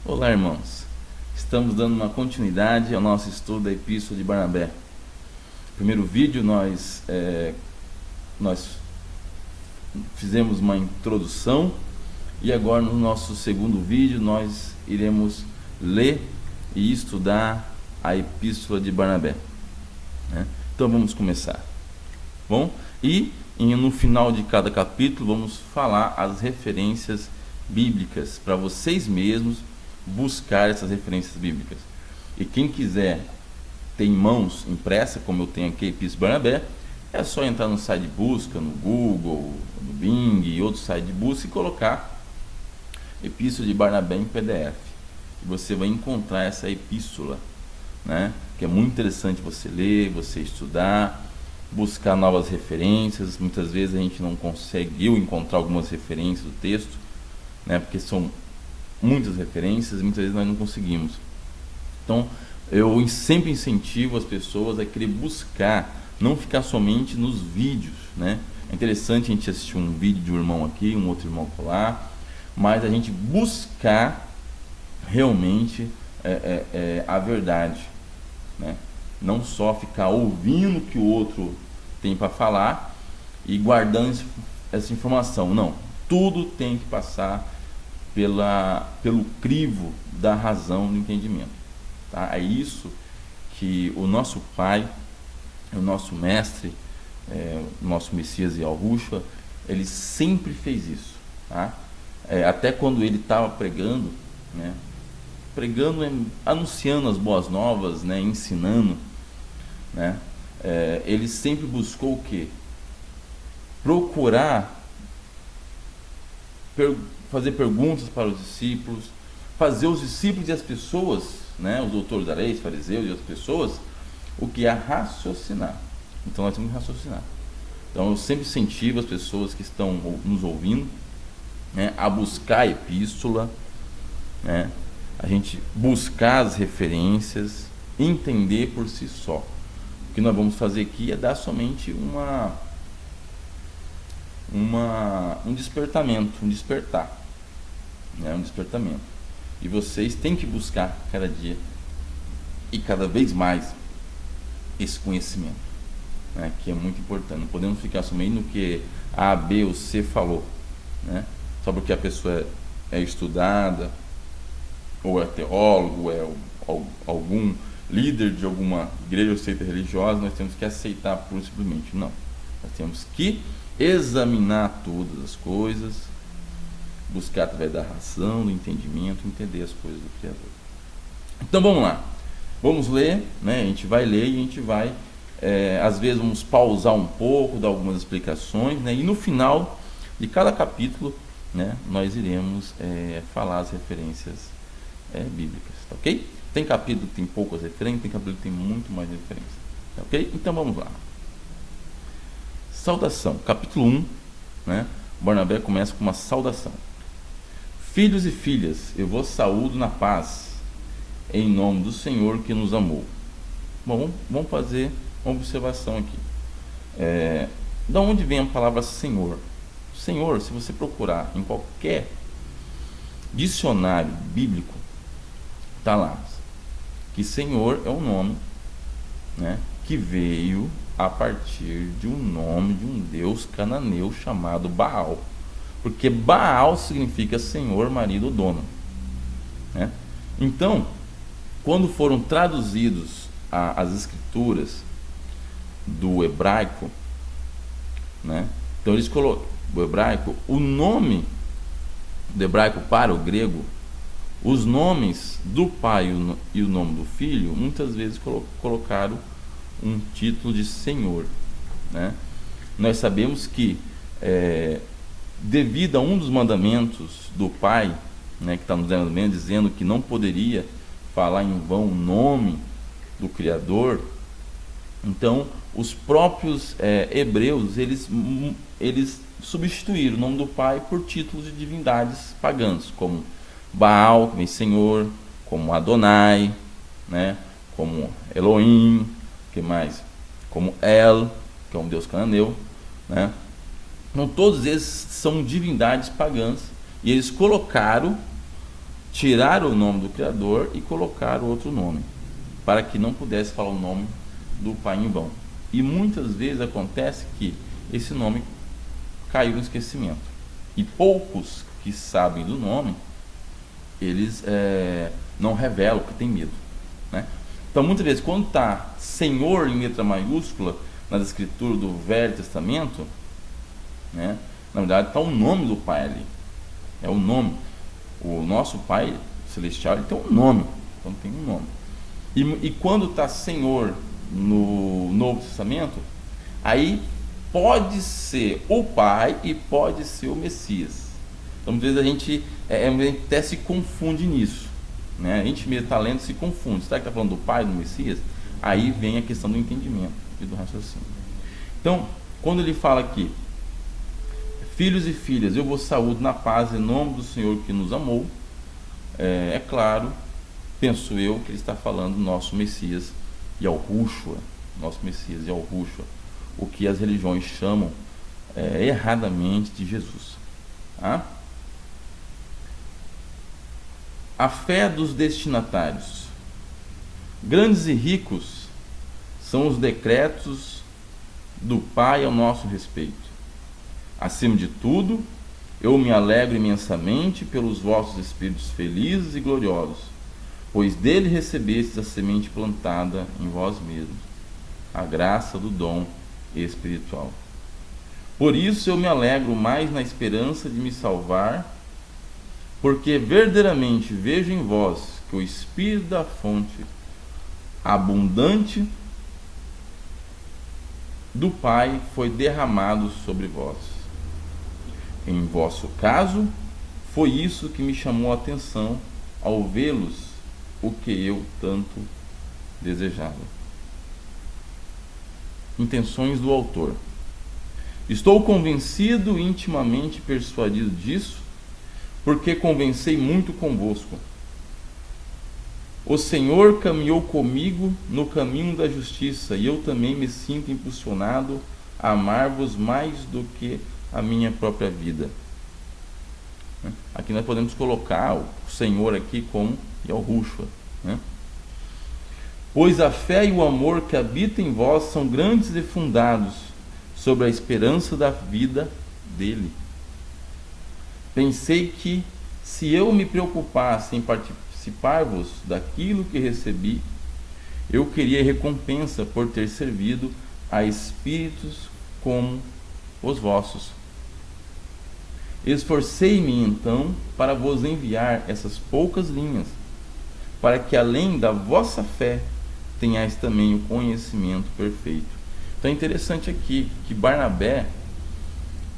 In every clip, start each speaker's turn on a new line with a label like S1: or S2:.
S1: Olá, irmãos. Estamos dando uma continuidade ao nosso estudo da Epístola de Barnabé. No primeiro vídeo nós fizemos uma introdução e agora no nosso segundo vídeo nós iremos ler e estudar a Epístola de Barnabé, né? Então vamos começar. Bom, no final de cada capítulo vamos falar as referências bíblicas para vocês mesmos buscar essas referências bíblicas. E quem quiser ter em mãos impressa, como eu tenho aqui a Epístola de Barnabé, é só entrar no site de busca, no Google, no Bing e outros sites de busca e colocar Epístola de Barnabé em PDF. E você vai encontrar essa epístola, né? Que é muito interessante você ler, você estudar, buscar novas referências. Muitas vezes a gente não conseguiu encontrar algumas referências do texto, né? Porque são muitas referências e muitas vezes nós não conseguimos. Então eu sempre incentivo as pessoas a querer buscar, não ficar somente nos vídeos, né? É interessante a gente assistir um vídeo de um irmão aqui, um outro irmão colar, mas a gente buscar realmente a verdade, né? Não só ficar ouvindo o que o outro tem para falar e guardando essa informação. Não, tudo tem que passar pelo crivo da razão do entendimento, tá? É isso que o nosso Pai, o nosso Mestre, o nosso Messias Yahushua, ele sempre fez isso, tá? Até quando ele estava pregando, né? Anunciando as boas novas, né? Ensinando, né? Ele sempre buscou o quê? Procurar fazer perguntas para os discípulos, fazer os discípulos e as pessoas, né? Os doutores da lei, os fariseus e outras pessoas, o que é raciocinar. Então nós temos que raciocinar. Então eu sempre incentivo as pessoas que estão nos ouvindo, né, a buscar a epístola, né, a gente buscar as referências, entender por si só. O que nós vamos fazer aqui é dar somente um despertar, né, um despertamento. E vocês têm que buscar cada dia e cada vez mais esse conhecimento, né, que é muito importante. Não podemos ficar somente no que A, B ou C falou, né? Só porque a pessoa é estudada, ou é teólogo, algum líder de alguma igreja ou seita religiosa, nós temos que aceitar pura e simplesmente. Não. Nós temos que examinar todas as coisas, buscar através da razão, do entendimento, entender as coisas do Criador. Então vamos lá. Vamos ler, né? A gente vai ler e a gente vai, às vezes vamos pausar um pouco, dar algumas explicações, né? E no final de cada capítulo, né, nós iremos falar as referências bíblicas, tá ok? Tem capítulo que tem poucas referências, tem capítulo que tem muito mais referências, tá ok? Então vamos lá. Saudação, capítulo 1, né? Barnabé começa com uma saudação. Filhos e filhas, eu vos saúdo na paz, em nome do Senhor que nos amou. Bom, vamos fazer uma observação aqui. Da onde vem a palavra Senhor? Senhor, se você procurar em qualquer dicionário bíblico, está lá que Senhor é um nome, né, que veio a partir de um nome de um deus cananeu chamado Baal, porque Baal significa Senhor, marido ou dono, né? Então, quando foram traduzidos as escrituras do hebraico, né, então eles colocam o hebraico, o nome do hebraico para o grego, os nomes do pai e o nome do filho, muitas vezes colocaram um título de Senhor, né? Nós sabemos que, devido a um dos mandamentos do pai, né, que está nos mandamentos, dizendo que não poderia falar em vão o nome do Criador, então os próprios hebreus, eles substituir o nome do pai por títulos de divindades pagãs, como Baal, que vem Senhor, como Adonai, né, como Elohim, que mais? Como El, que é um deus cananeu, né? Então todos esses são divindades pagãs e eles colocaram tirar o nome do Criador e colocar outro nome, para que não pudesse falar o nome do Pai em vão. E muitas vezes acontece que esse nome caiu no esquecimento. E poucos que sabem do nome, eles não revelam, porque tem medo, né? Então, muitas vezes, quando está Senhor em letra maiúscula nas escrituras do Velho Testamento, né, na verdade está o nome do Pai ali. É o nome. O nosso Pai Celestial, ele tem um nome. Então tem um nome. E quando está Senhor no Novo Testamento, aí pode ser o Pai e pode ser o Messias. Então, muitas vezes a gente até se confunde nisso, né? A gente mesmo está lendo, se confunde. Será que está falando do Pai, do Messias? Aí vem a questão do entendimento e do raciocínio. Então, quando ele fala aqui, filhos e filhas, eu vos saúdo na paz em nome do Senhor que nos amou, é claro, penso eu, que ele está falando do nosso Messias Yahushua, nosso Messias Yahushua, o que as religiões chamam erradamente de Jesus. Tá? A fé dos destinatários. Grandes e ricos são os decretos do Pai ao nosso respeito. Acima de tudo, eu me alegro imensamente pelos vossos espíritos felizes e gloriosos, pois dele recebestes a semente plantada em vós mesmos, a graça do dom espiritual. Por isso eu me alegro mais na esperança de me salvar, porque verdadeiramente vejo em vós que o Espírito da fonte abundante do Pai foi derramado sobre vós. Em vosso caso, foi isso que me chamou a atenção ao vê-los, o que eu tanto desejava. Intenções do autor. Estou convencido e intimamente persuadido disso, porque conversei muito convosco. O Senhor caminhou comigo no caminho da justiça, e eu também me sinto impulsionado a amar-vos mais do que a minha própria vida. Aqui nós podemos colocar o Senhor aqui como Yahushua, né? Pois a fé e o amor que habitam em vós são grandes e fundados sobre a esperança da vida dele. Pensei que, se eu me preocupasse em participar-vos daquilo que recebi, eu queria recompensa por ter servido a espíritos como os vossos. Esforcei-me então para vos enviar essas poucas linhas, para que além da vossa fé tenhais também o conhecimento perfeito. Então é interessante aqui que Barnabé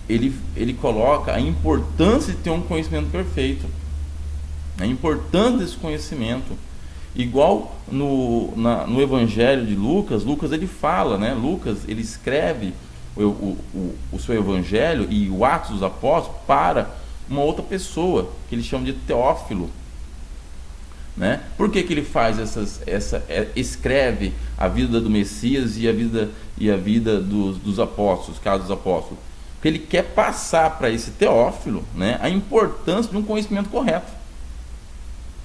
S1: ele coloca a importância de ter um conhecimento perfeito, a importância desse conhecimento. Igual no Evangelho de Lucas, ele fala, né? Lucas ele escreve o seu Evangelho e o Atos dos Apóstolos para uma outra pessoa, que ele chama de Teófilo, né? Por que ele faz escreve a vida do Messias e a vida dos apóstolos, casos dos apóstolos? Porque ele quer passar para esse Teófilo, né, a importância de um conhecimento correto,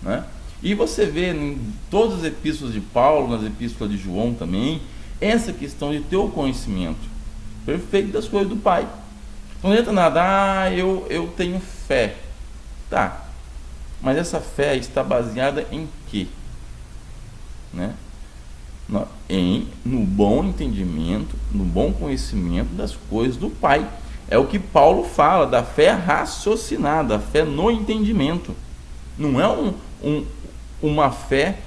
S1: né? E você vê em todas as epístolas de Paulo, nas epístolas de João também, essa questão de ter o conhecimento perfeito das coisas do Pai. Não adianta nada, eu tenho fé. Tá, mas essa fé está baseada em quê? Né? No bom entendimento, no bom conhecimento das coisas do Pai. É o que Paulo fala, da fé raciocinada, a fé no entendimento. Não é uma fé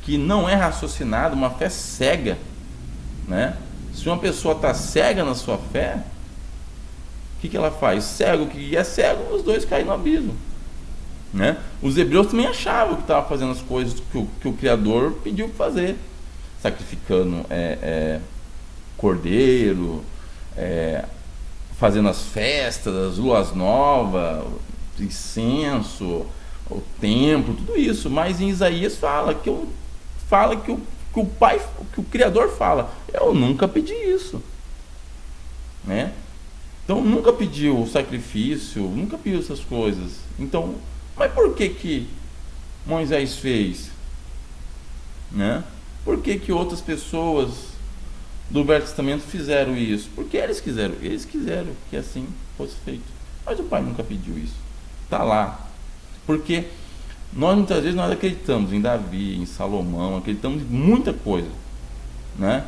S1: que não é raciocinada, uma fé cega, né? Se uma pessoa está cega na sua fé, o que ela faz? Cego que é cego, os dois caem no abismo, né? Os hebreus também achavam que estavam fazendo as coisas que o Criador pediu para fazer, sacrificando cordeiro, fazendo as festas, as luas novas, incenso, o templo, tudo isso. Mas em Isaías fala que o Pai, que o Criador fala, eu nunca pedi isso, né? Então nunca pediu o sacrifício, nunca pediu essas coisas. Então, mas por que Moisés fez? Né? Por que que outras pessoas do Velho Testamento fizeram isso? Porque eles quiseram que assim fosse feito. Mas o Pai nunca pediu isso. Está lá. Porque muitas vezes nós acreditamos em Davi, em Salomão, acreditamos em muita coisa, né?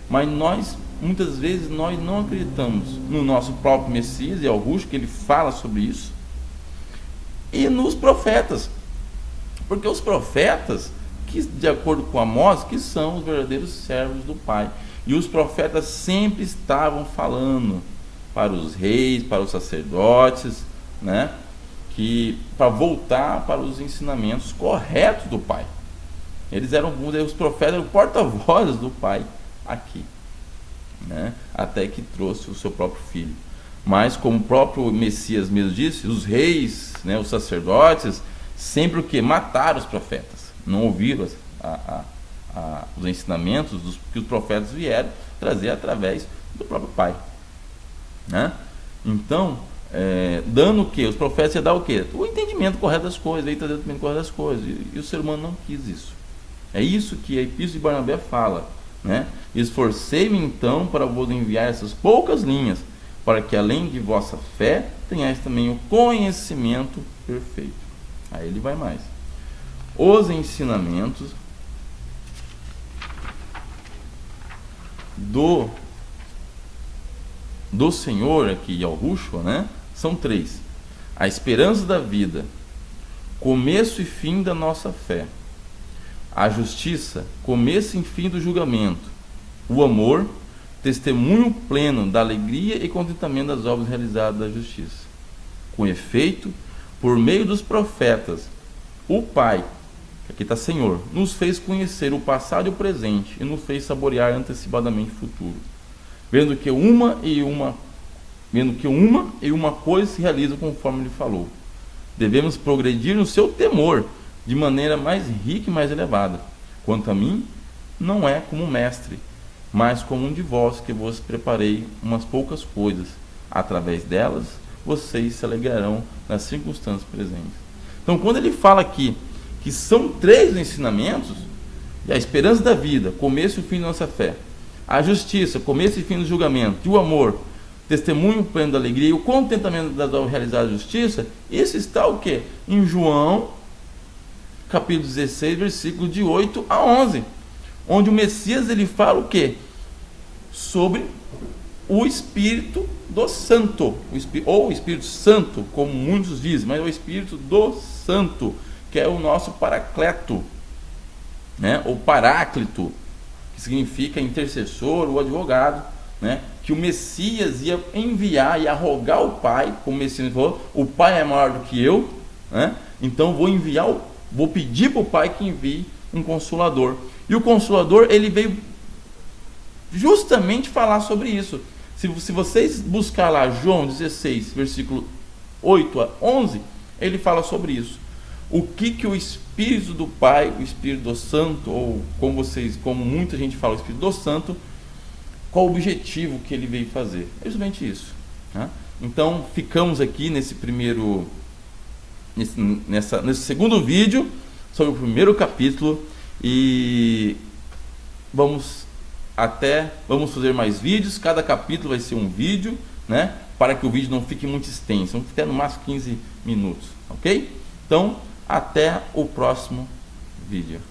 S1: Mas muitas vezes nós não acreditamos no nosso próprio Messias, e Augusto, que ele fala sobre isso, e nos profetas. Porque os profetas, que de acordo com Amós, que são os verdadeiros servos do Pai. E os profetas sempre estavam falando para os reis, para os sacerdotes, né? Para voltar para os ensinamentos corretos do Pai. Os profetas eram porta-vozes do Pai aqui, né? Até que trouxe o seu próprio filho. Mas, como o próprio Messias mesmo disse, os reis, né, os sacerdotes, sempre o que? Mataram os profetas. Não ouviram os ensinamentos que os profetas vieram trazer através do próprio Pai, né? Então, dando o que? Os profetas iam dar o que? O entendimento correto das coisas, o entendimento correto das coisas, e o ser humano não quis isso. É isso que a Epístola de Barnabé fala, né? Esforcei-me então para vos enviar essas poucas linhas, para que além de vossa fé, tenhais também o conhecimento perfeito. Aí ele vai mais. Os ensinamentos do Senhor aqui, Yahushua, né? São 3. A esperança da vida, começo e fim da nossa fé. A justiça, começo e fim do julgamento. O amor, testemunho pleno da alegria e contentamento das obras realizadas da justiça. Com efeito, por meio dos profetas, o Pai, aqui está Senhor, nos fez conhecer o passado e o presente e nos fez saborear antecipadamente o futuro, vendo que uma e uma coisa se realiza conforme ele falou. Devemos progredir no seu temor de maneira mais rica e mais elevada. Quanto a mim, não é como mestre, mas como um de vós, que vos preparei umas poucas coisas. Através delas, vocês se alegrarão nas circunstâncias presentes. Então, quando ele fala aqui que são 3 ensinamentos, a esperança da vida, começo e fim da nossa fé, a justiça, começo e fim do julgamento, e o amor, testemunho pleno da alegria, e o contentamento das obras realizadas da justiça, isso está o quê? Em João, capítulo 16, versículo de 8 a 11, onde o Messias ele fala o quê? Sobre o Espírito do Santo, ou o Espírito Santo, como muitos dizem, mas é o Espírito do Santo, que é o nosso paracleto, né? Ou paráclito, que significa intercessor ou advogado, né? Que o Messias ia enviar e arrogar ao Pai, como o Messias falou, o Pai é maior do que eu, né? Então vou pedir para o Pai que envie um Consolador. E o Consolador, ele veio justamente falar sobre isso. Se vocês buscar lá João 16, versículo 8 a 11, ele fala sobre isso. O que o Espírito do Pai, o Espírito do Santo, ou como muita gente fala, o Espírito do Santo, qual o objetivo que ele veio fazer? É justamente isso, né? Então, ficamos aqui nesse segundo vídeo sobre o primeiro capítulo, e vamos fazer mais vídeos. Cada capítulo vai ser um vídeo, né? Para que o vídeo não fique muito extenso, vamos ficar no máximo 15 minutos, ok? Então, até o próximo vídeo.